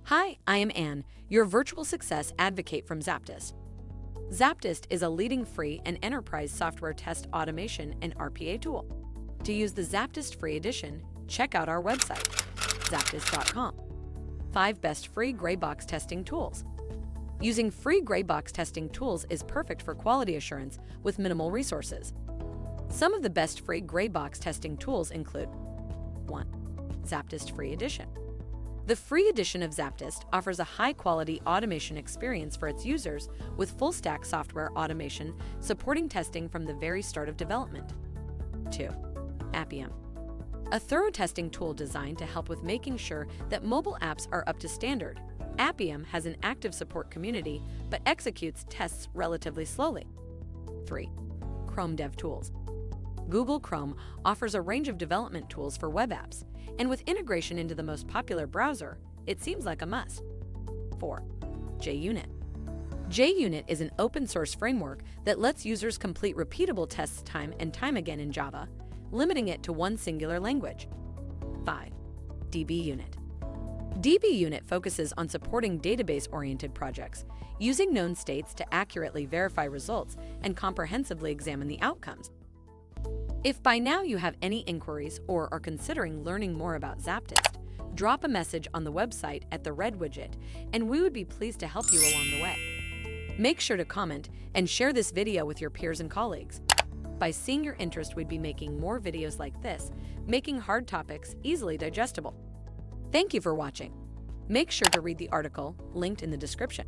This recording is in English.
Hi, I am Anne, your virtual success advocate from ZAPTEST. ZAPTEST is a leading free and enterprise software test automation and RPA tool. To use the ZAPTEST free edition, check out our website, ZAPTEST.AI. 5 best free gray box testing tools. Using free gray box testing tools is perfect for quality assurance with minimal resources. Some of the best free gray box testing tools include 1. ZAPTEST Free Edition. The free edition of ZAPTEST offers a high-quality automation experience for its users with full-stack software automation supporting testing from the very start of development. 2. Appium. A thorough testing tool designed to help with making sure that mobile apps are up to standard. Appium has an active support community but executes tests relatively slowly. 3. Chrome DevTools. Google Chrome offers a range of development tools for web apps, and with integration into the most popular browser, it seems like a must. 4. JUnit. JUnit is an open-source framework that lets users complete repeatable tests time and time again in Java, limiting it to one singular language. 5. DBUnit. DBUnit focuses on supporting database-oriented projects, using known states to accurately verify results and comprehensively examine the outcomes. If by now you have any inquiries or are considering learning more about ZAPTEST, drop a message on the website at the red widget, and we would be pleased to help you along the way. Make sure to comment and share this video with your peers and colleagues. By seeing your interest, we'd be making more videos like this, making hard topics easily digestible. Thank you for watching. Make sure to read the article linked in the description.